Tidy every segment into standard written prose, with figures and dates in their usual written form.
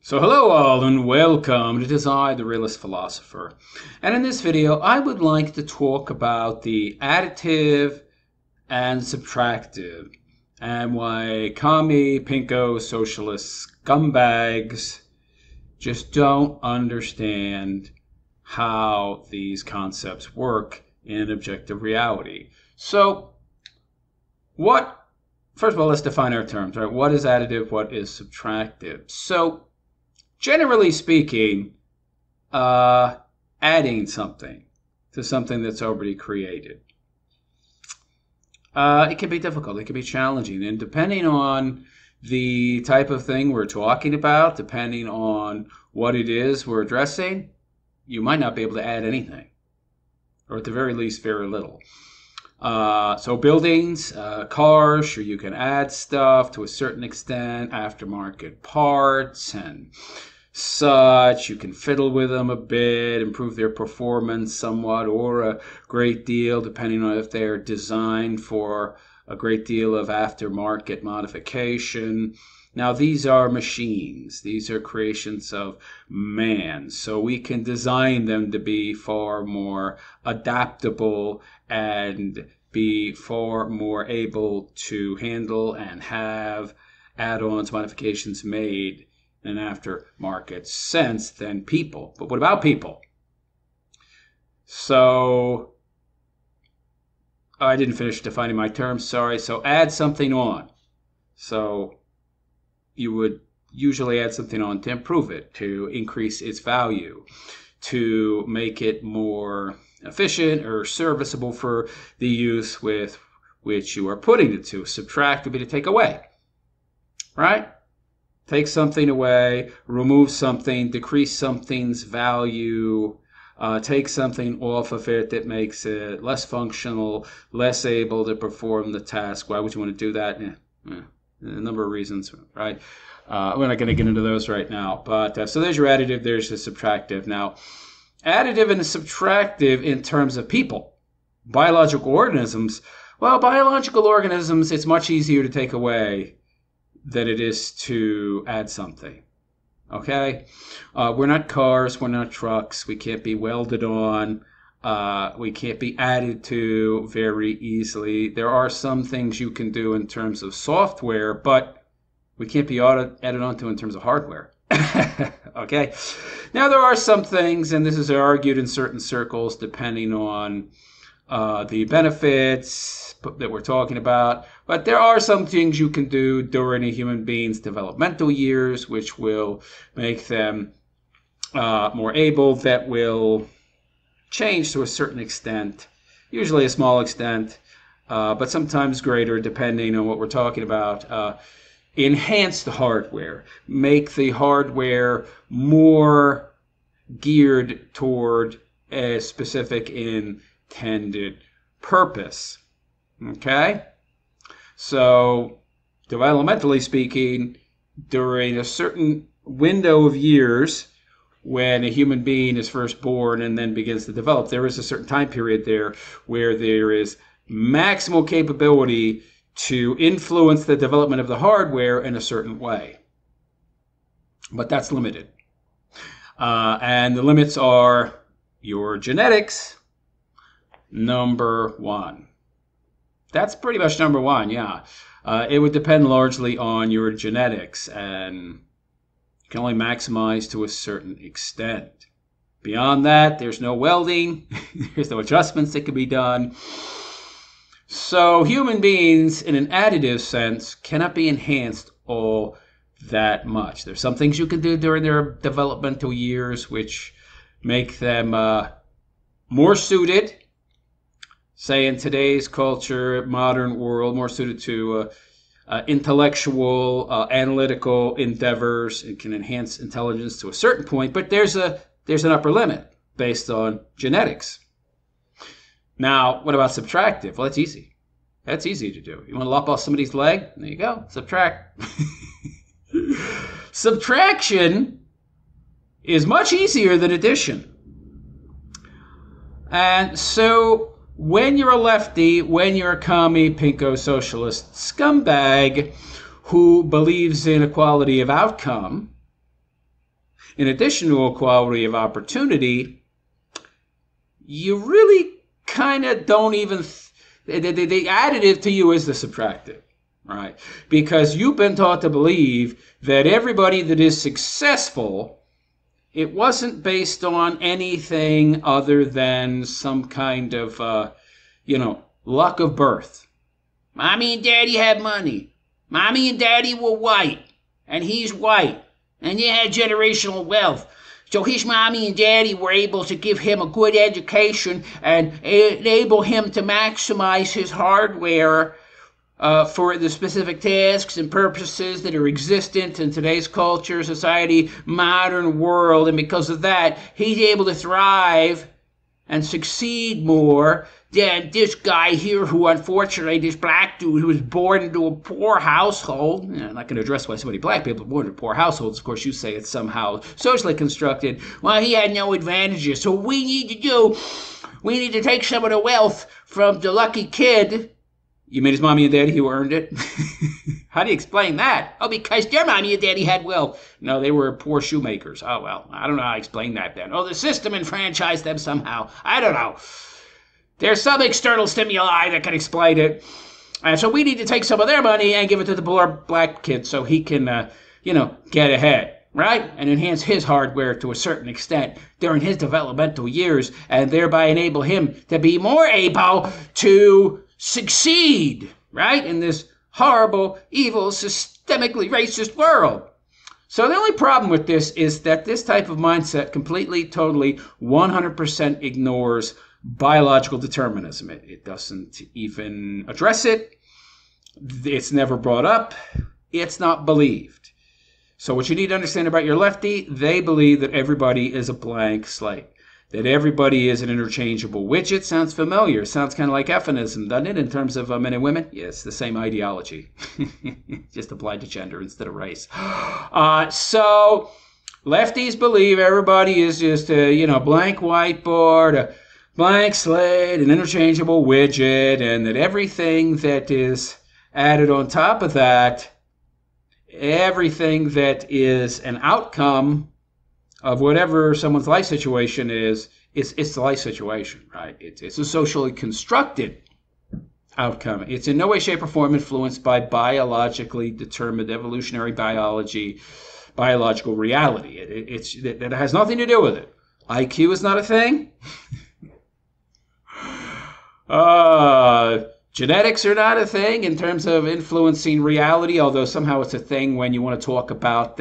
So hello all and welcome. It is I, the Realist Philosopher. And in this video, I would like to talk about the additive and subtractive and why commie, pinko, socialist scumbags just don't understand how these concepts work in objective reality. So first of all, let's define our terms, right? What is additive? What is subtractive? So generally speaking, adding something to something that's already created. It can be difficult. It can be challenging. And depending on the type of thing we're talking about, depending on what it is we're addressing, you might not be able to add anything, or at the very least, very little. So buildings, cars, sure, you can add stuff to a certain extent, aftermarket parts and such. You can fiddle with them a bit, improve their performance somewhat or a great deal, depending on if they're designed for a great deal of aftermarket modification. Now, these are machines. These are creations of man. So we can design them to be far more adaptable and be far more able to handle and have add-ons, modifications made in an aftermarket sense than people. But what about people? So, I didn't finish defining my terms, sorry. So add something on. So you would usually add something on to improve it, to increase its value, to make it more efficient or serviceable for the use with which you are putting it to. Subtract would be to take away, right? Take something away, remove something, decrease something's value, take something off of it that makes it less functional, less able to perform the task. Why would you want to do that? A number of reasons, right? We're not going to get into those right now. But so there's your additive, there's the subtractive. Now, additive and subtractive in terms of people, biological organisms. Well, biological organisms, it's much easier to take away than it is to add something. Okay? We're not cars, we're not trucks, we can't be welded on, we can't be added to very easily. There are some things you can do in terms of software, but we can't be added onto in terms of hardware. Okay? Now, there are some things, and this is argued in certain circles depending on the benefits that we're talking about, but there are some things you can do during a human being's developmental years which will make them more able, that will change to a certain extent, usually a small extent, but sometimes greater depending on what we're talking about. Enhance the hardware, make the hardware more geared toward a specific intended purpose. Okay? So, developmentally speaking, during a certain window of years, when a human being is first born and then begins to develop, there is a certain time period there where there is maximal capability to influence the development of the hardware in a certain way. But that's limited. And the limits are your genetics, number one. That's pretty much number one, yeah. It would depend largely on your genetics, and you can only maximize to a certain extent. Beyond that, there's no welding, there's no adjustments that can be done. So human beings, in an additive sense, cannot be enhanced all that much. There's some things you can do during their developmental years which make them more suited, say in today's culture, modern world, more suited to intellectual, analytical endeavors. It can enhance intelligence to a certain point, but there's an upper limit based on genetics. Now, what about subtractive? Well, that's easy. That's easy to do. You want to lop off somebody's leg? There you go. Subtract. Subtraction is much easier than addition. And so when you're a lefty, when you're a commie, pinko, socialist scumbag who believes in equality of outcome, In addition to equality of opportunity, you really kind of don't even... The additive to you is the subtractive, right? Because you've been taught to believe that everybody that is successful, it wasn't based on anything other than some kind of, luck of birth. Mommy and Daddy had money. Mommy and Daddy were white, and he's white, and they had generational wealth. So his mommy and daddy were able to give him a good education and enable him to maximize his hardware for the specific tasks and purposes that are existent in today's culture, society, modern world. And because of that, he's able to thrive and succeed more than this guy here who, unfortunately, this black dude who was born into a poor household. I'm not going to address why so many black people are born into poor households. Of course, you say it's somehow socially constructed. Well, he had no advantages. So we need to take some of the wealth from the lucky kid. You mean his mommy and daddy who earned it? How do you explain that? Oh, because their mommy and daddy had wealth. No, they were poor shoemakers. Oh, well, I don't know how to explain that then. Oh, the system enfranchised them somehow. I don't know. There's some external stimuli that can explain it. So we need to take some of their money and give it to the poor black kid so he can, get ahead, right? And enhance his hardware to a certain extent during his developmental years and thereby enable him to be more able to succeed, right? In this horrible, evil, systemically racist world. So the only problem with this is that this type of mindset completely, totally, 100% ignores biological determinism. It doesn't even address it. It's never brought up. It's not believed. So what you need to understand about your lefty, they believe that everybody is a blank slate, that everybody is an interchangeable widget. Sounds familiar. Sounds kind of like Effinism, doesn't it, in terms of men and women? Yeah, it's the same ideology, just applied to gender instead of race. So lefties believe everybody is just a blank whiteboard, a blank slate, an interchangeable widget, and that everything that is added on top of that, everything that is an outcome of whatever someone's life situation is, it's the life situation, right? It's a socially constructed outcome. It's in no way, shape, or form influenced by biologically determined evolutionary biology, biological reality. It has nothing to do with it. IQ is not a thing. Genetics are not a thing in terms of influencing reality, although somehow it's a thing when you want to talk about,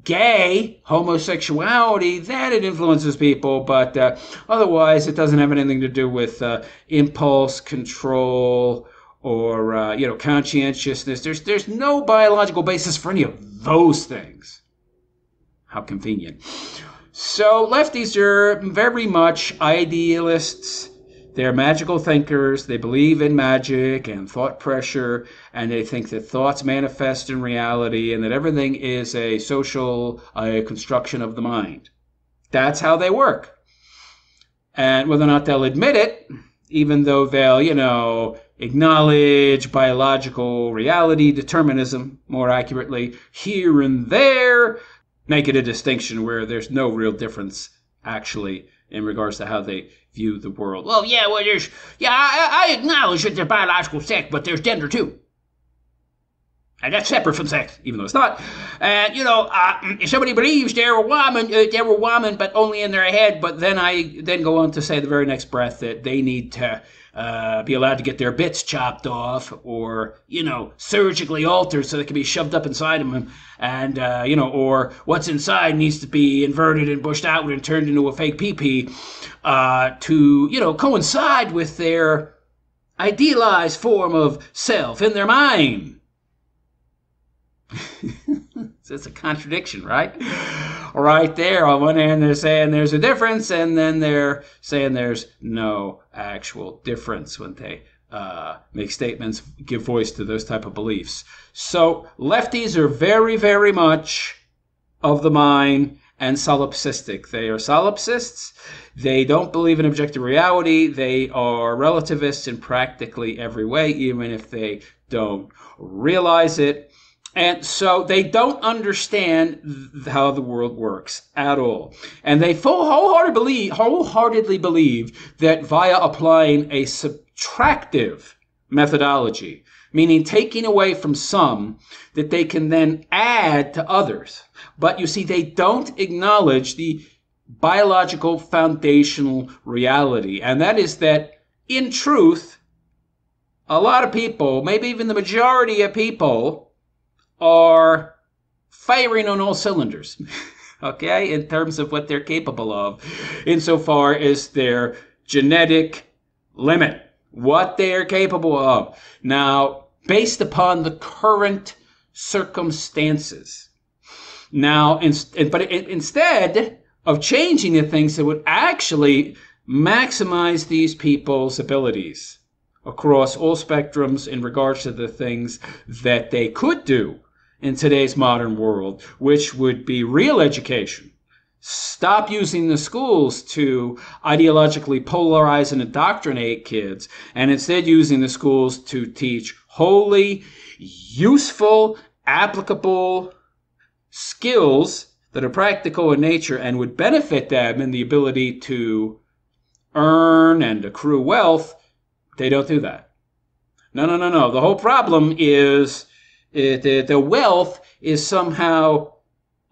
gay, homosexuality, that it influences people, but otherwise it doesn't have anything to do with impulse control or, conscientiousness. There's no biological basis for any of those things. How convenient. So lefties are very much idealists. They're magical thinkers. They believe in magic and thought pressure, and they think that thoughts manifest in reality and that everything is a social construction of the mind. That's how they work. And whether or not they'll admit it, even though they'll, acknowledge biological reality, determinism, more accurately, here and there, make it a distinction where there's no real difference, actually, in regards to how they view the world. Well, I acknowledge that there's biological sex, but there's gender too. And that's separate from sex, even though it's not. And, if somebody believes they're a woman, but only in their head, but then I go on to say the very next breath that they need to be allowed to get their bits chopped off or, surgically altered so they can be shoved up inside of them. And, or what's inside needs to be inverted and pushed outward and turned into a fake pee-pee to, coincide with their idealized form of self in their mind. It's a contradiction, right? Right there. On one hand, they're saying there's a difference, and then they're saying there's no actual difference when they make statements, give voice to those type of beliefs. So lefties are very, very much of the mind and solipsistic. They are solipsists. They don't believe in objective reality. They are relativists in practically every way, even if they don't realize it. And so they don't understand how the world works at all. And they wholeheartedly believe that via applying a subtractive methodology, meaning taking away from some, that they can then add to others. But you see, they don't acknowledge the biological foundational reality. And that is that, in truth, a lot of people, maybe even the majority of people, are firing on all cylinders, okay, in terms of what they're capable of, insofar as their genetic limit, what they are capable of. Now, based upon the current circumstances. Now, instead of changing the things that would actually maximize these people's abilities across all spectrums in regards to the things that they could do in today's modern world, which would be real education. Stop using the schools to ideologically polarize and indoctrinate kids, and instead using the schools to teach wholly useful, applicable skills that are practical in nature and would benefit them in the ability to earn and accrue wealth. They don't do that. No. The whole problem is the wealth is somehow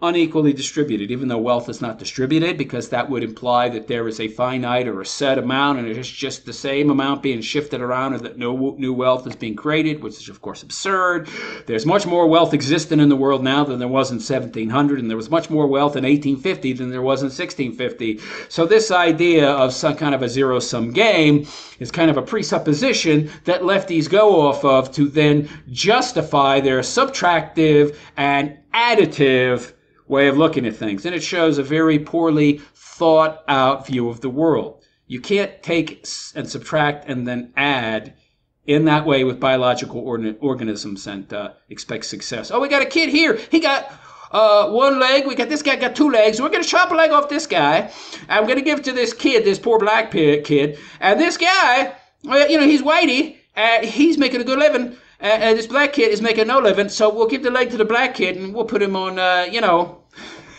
unequally distributed, even though wealth is not distributed, because that would imply that there is a finite or a set amount and it's just the same amount being shifted around, or that no new wealth is being created, which is of course absurd. There's much more wealth existing in the world now than there was in 1700, and there was much more wealth in 1850 than there was in 1650. So this idea of some kind of a zero-sum game is kind of a presupposition that lefties go off of to then justify their subtractive and additive way of looking at things. And it shows a very poorly thought out view of the world. You can't take and subtract and then add in that way with biological organisms and expect success. Oh, we got a kid here. He got one leg. We got this guy got two legs. We're going to chop a leg off this guy. I'm going to give it to this kid, this poor black kid. And this guy, well, he's whitey. He's making a good living. And this black kid is making no living, so we'll give the leg to the black kid and we'll put him on,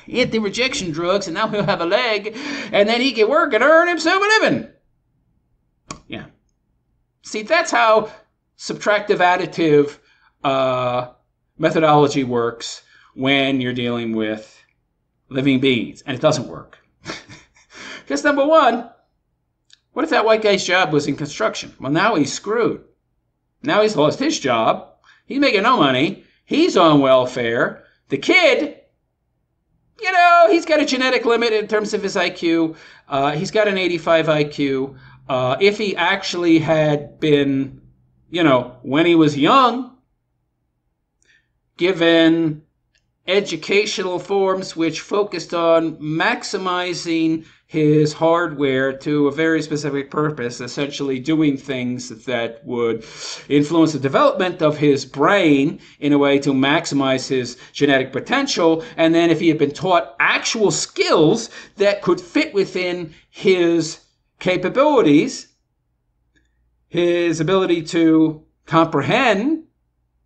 anti-rejection drugs, and now he'll have a leg, and then he can work and earn himself a living. Yeah. See, that's how subtractive additive methodology works when you're dealing with living beings, and it doesn't work. Because number one, what if that white guy's job was in construction? Well, now he's screwed. Now he's lost his job. He's making no money. He's on welfare. The kid, he's got a genetic limit in terms of his IQ. He's got an 85 IQ. If he actually had been, when he was young, given educational forms which focused on maximizing his hardware to a very specific purpose, essentially doing things that would influence the development of his brain in a way to maximize his genetic potential. And then if he had been taught actual skills that could fit within his capabilities, his ability to comprehend,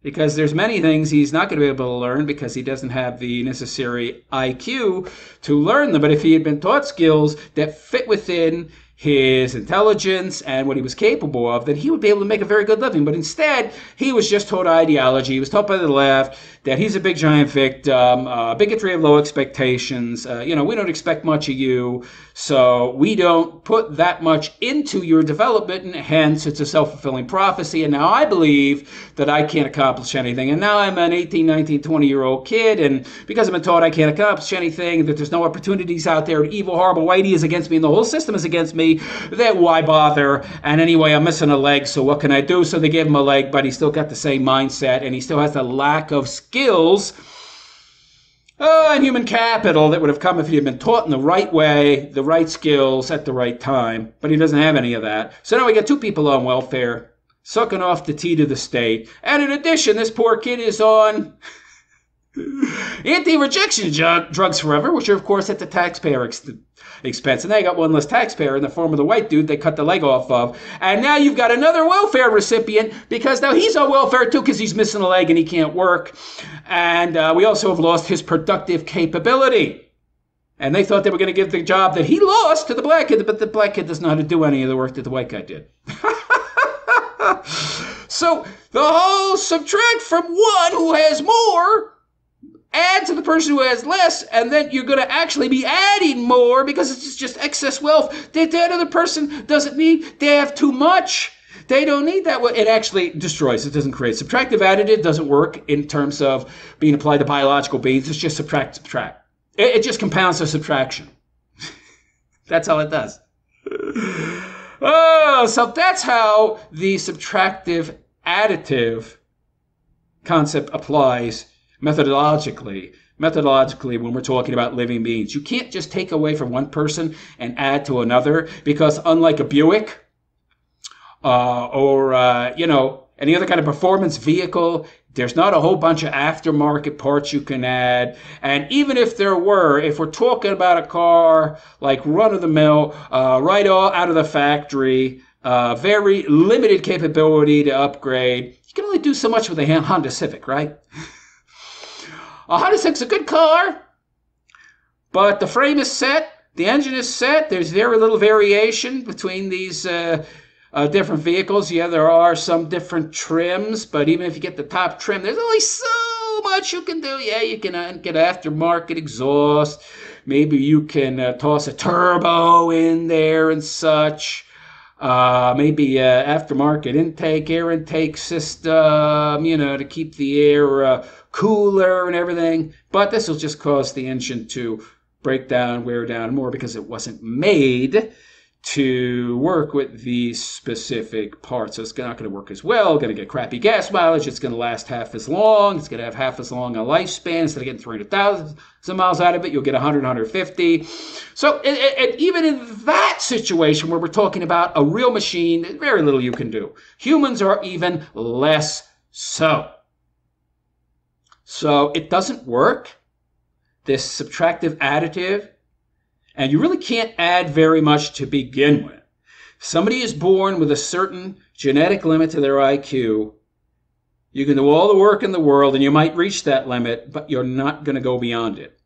because there's many things he's not going to be able to learn because he doesn't have the necessary IQ to learn them. But if he had been taught skills that fit within his intelligence and what he was capable of, then he would be able to make a very good living. But instead, he was just taught ideology. He was taught by the left that he's a big giant victim, bigotry of low expectations. We don't expect much of you, so we don't put that much into your development, and hence it's a self-fulfilling prophecy. And now I believe that I can't accomplish anything. And now I'm an 18, 19, 20-year-old kid, and because I've been taught I can't accomplish anything, that there's no opportunities out there, evil, horrible whitey is against me, and the whole system is against me, that why bother? And anyway, I'm missing a leg, so what can I do? So they gave him a leg, but he still got the same mindset, and he still has the lack of skills and human capital that would have come if he had been taught in the right way, the right skills at the right time. But he doesn't have any of that. So now we got two people on welfare, sucking off the tea to the state. And in addition, this poor kid is on Anti-rejection drugs forever, which are, of course, at the taxpayer expense. And they got one less taxpayer in the form of the white dude they cut the leg off of. And now you've got another welfare recipient because now he's on welfare too because he's missing a leg and he can't work. And we also have lost his productive capability. And they thought they were going to give the job that he lost to the black kid, but the black kid doesn't know how to do any of the work that the white guy did. So the whole subtract from one who has more, add to the person who has less, and then you're going to actually be adding more because it's just excess wealth that that other person doesn't need. They have too much. They don't need that. It actually destroys. It doesn't create. Subtractive additive doesn't work in terms of being applied to biological beings. It's just subtract. It just compounds the subtraction. That's all it does. Oh, so that's how the subtractive additive concept applies methodologically, when we're talking about living beings. You can't just take away from one person and add to another because unlike a Buick or any other kind of performance vehicle, there's not a whole bunch of aftermarket parts you can add. And even if there were, if we're talking about a car like run-of-the-mill, right out of the factory, very limited capability to upgrade, you can only do so much with a Honda Civic, right? A Honda Civic's a good car, but the frame is set, the engine is set. There's very little variation between these different vehicles. Yeah, there are some different trims, but even if you get the top trim, there's only so much you can do. Yeah, you can get aftermarket exhaust. Maybe you can toss a turbo in there and such. Maybe aftermarket air intake system, to keep the air cooler and everything. But this will just cause the engine to break down, wear down more because it wasn't made to work with these specific parts. So it's not going to work as well. Going to get crappy gas mileage. It's going to last half as long. It's going to have half as long a lifespan. Instead of getting 300,000 miles out of it, you'll get 100, 150. So even in that situation where we're talking about a real machine, very little you can do. Humans are even less so. So it doesn't work, this subtractive additive. And you really can't add very much to begin with. Somebody is born with a certain genetic limit to their IQ. You can do all the work in the world and you might reach that limit, but you're not going to go beyond it.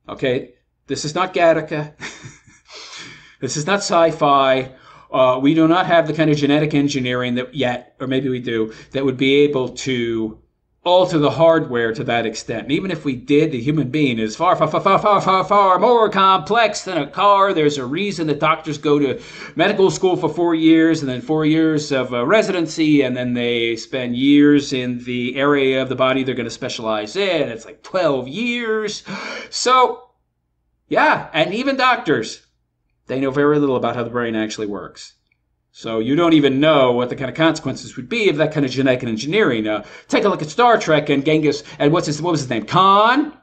Okay? This is not Gattaca. This is not sci-fi. We do not have the kind of genetic engineering that yet, or maybe we do, that would be able to alter the hardware to that extent. And even if we did, the human being is far more complex than a car. There's a reason that doctors go to medical school for 4 years and then 4 years of residency, and then they spend years in the area of the body they're going to specialize in. It's like 12 years. So, yeah, and even doctors, they know very little about how the brain actually works. So you don't even know what the kind of consequences would be of that kind of genetic engineering. Take a look at Star Trek and Genghis, and what was his name? Khan?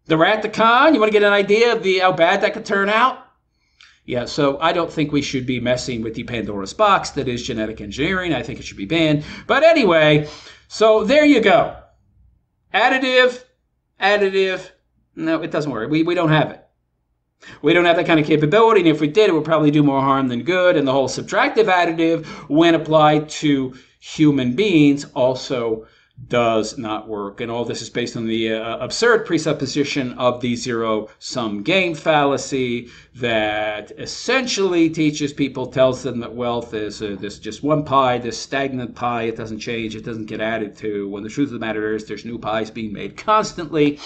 The rat the Khan? You want to get an idea of how bad that could turn out? Yeah, so I don't think we should be messing with the Pandora's box that is genetic engineering. I think it should be banned. But anyway, so there you go. Additive. No, it doesn't work. We don't have it. We don't have that kind of capability, and if we did, it would probably do more harm than good. And the whole subtractive additive, when applied to human beings, also does not work. And all this is based on the absurd presupposition of the zero-sum game fallacy that essentially tells them that wealth is this just one pie, this stagnant pie. It doesn't change. It doesn't get added to. When the truth of the matter is there's new pies being made constantly.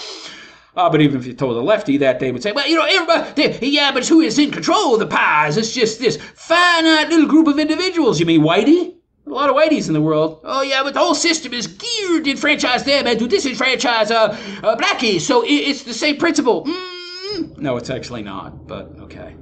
But even if you told a lefty that, they would say, well, everybody, yeah, but who is in control of the pies? It's just this finite little group of individuals. You mean Whitey? A lot of Whiteys in the world. Oh, yeah, but the whole system is geared to enfranchise them and to disenfranchise blackies. So it's the same principle. No, it's actually not, but okay.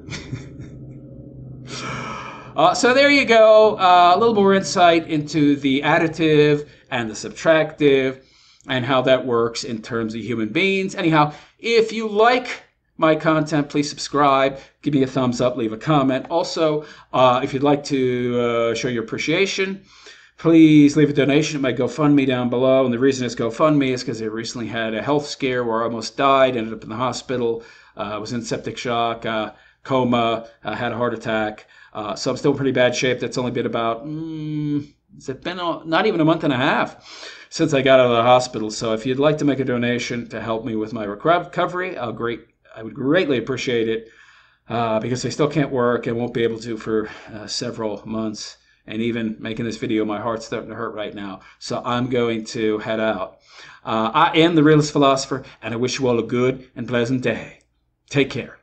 So there you go. A little more insight into the additive and the subtractive, and how that works in terms of human beings. Anyhow, if you like my content, please subscribe, give me a thumbs up, leave a comment. Also, if you'd like to show your appreciation, please leave a donation at my GoFundMe down below. And the reason it's GoFundMe is because I recently had a health scare where I almost died, ended up in the hospital, was in septic shock, coma, had a heart attack. So I'm still in pretty bad shape. That's only been about, it's been not even a month and a half since I got out of the hospital. So if you'd like to make a donation to help me with my recovery, I would greatly appreciate it, because I still can't work and won't be able to for several months. And even making this video, my heart's starting to hurt right now. So I'm going to head out. I am the Realist Philosopher, and I wish you all a good and pleasant day. Take care.